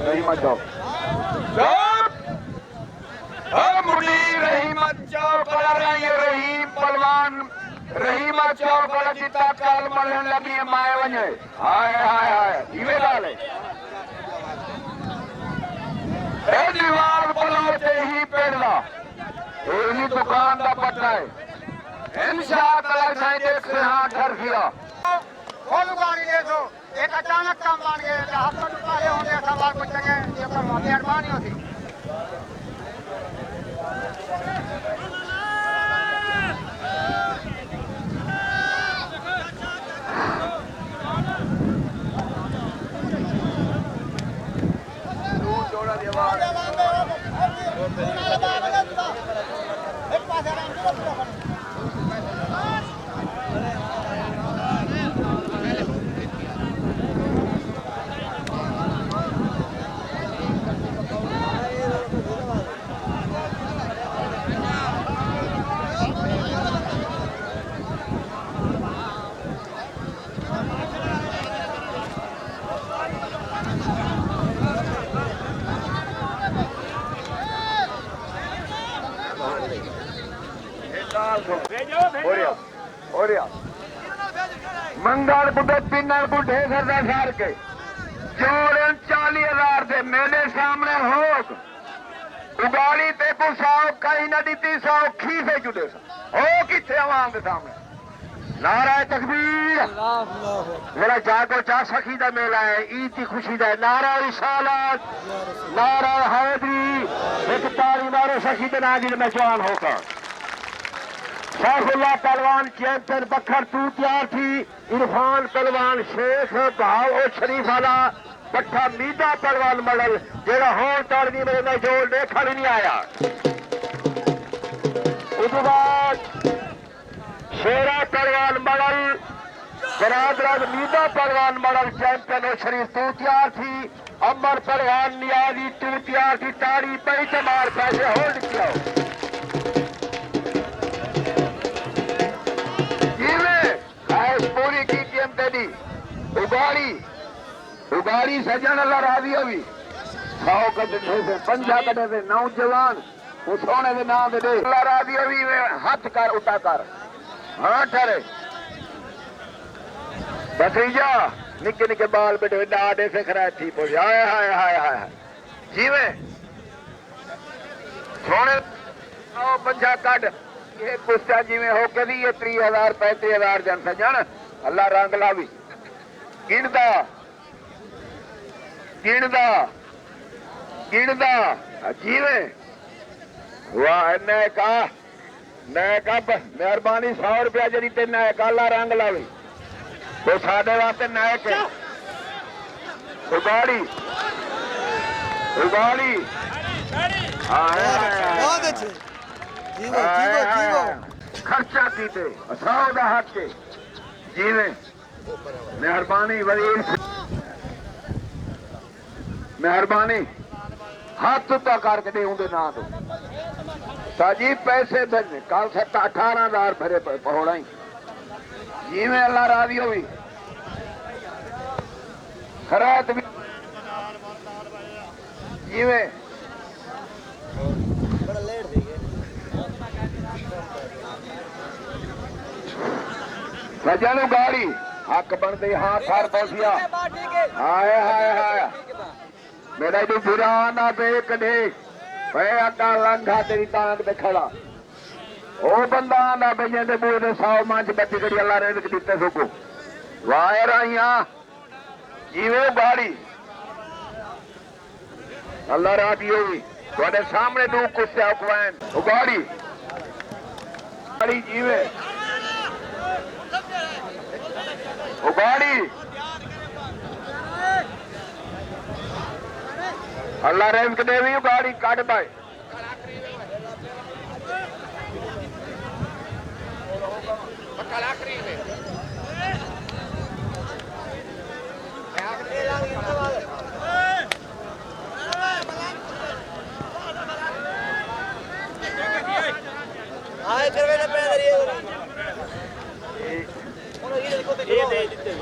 रहीमा चौक रहीमा चौक रहीम पलवान रहीमा चौक जीता काल मलण लगी माए वञे हाय हाय हाय इवे गाल है दीवार पलोटे ही पेड़ला एही दुकान दा पता है इंशाअल्लाह साईं देख से हां ठर गया खोल गाड़ी देखो एक अचानक काम बन गए हफ्ता रुपये होंगे सवाल पूछेंगे ये तो मेहरबानी होती मंगल बुढ़े पिन्नर बुढ़े सरदार सार के जोड़न 40,000 से मेरे सामने हो उगाली ते को 100 कहीं न दी 100 खीसे जुड़े हो किथे आवाम के सामने नारा तकबीर मेरा जागो चा सखी दा मेला है ईद की खुशी दा नारा रिसालत नारा हैदरी एक तारी मारो सखी दे नाजिल में जवान होकर शाहरुल्लाह पहलवान चैंपियन बखर तू तैयार थी इरफान पहलवान शेख भाव और शरीफ वाला पट्ठा मीदा पहलवान मडल जेड़ा होर ताड़नी मेरे में जोड़ देखा भी नहीं आया उसके बाद शेरा पहलवान मडल बरादराज मीदा पहलवान मडल चैंपियन और शरीफ तू तैयार थी अमर पहलवान नियाजी तू तैयार थी ताड़ी पई तमार पैसे होल्ड किया पूरी की टीम तेरी उगाड़ी सजन अल्लाह राजी होगी 100 कटे से 50 कटे से नौजवान वो सोने के नाम दे अल्लाह राजी होगी हाथ कर उठा कर हाँ ठहरे भतीजा निके निके बाल बेटे डाडे से खरा थी पोई हाय हाय हाय हाय जीवे सोने 50 कट ये कुश्ता जिमें हो के ये 30,000 35,000 जन सजन अल्लाह रंग लावी गिनदा जीवे वाह नैका मेहरबानी 100 रुपया जी ते नैका अल्लाह रंग लावी तो साडे वास्ते नैक उगाड़ी खर्चा कीते असादा हक के जीवे मेहरबानी वरील मेहरबानी हाथ तो करके दे उनके ना तो साजी पैसे भरने कल 18,000 भरे पहोड़ा ही जीवे अल्लाह राजी होगी खरात भी जीवे सजन गाड़ी हक बनते हाँ थर पहुंचिया हाय हाय हाय मेरा जो बुरा ना देख देख मैं अड्डा लंघा तेरी टांग पे खड़ा ओ बंदा आंदा बजे दे बूहे दे 100 मंच बच्ची करी अल्लाह रेज़ दिते सुको वाह राइया जीवे गाड़ी अल्लाह राजी होगी थोड़े सामने दो कुछ अखवान गाड़ी जीवे गाड़ी अल्लाह रेज़ देवी गाड़ी काट पाए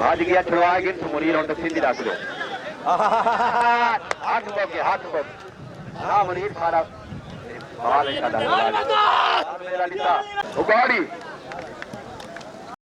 आज गया छुड़वा के मुरीर और सीधी रख दो हाथ बोके हाँ मनीष सारा मेरा लिखा उगाड़ी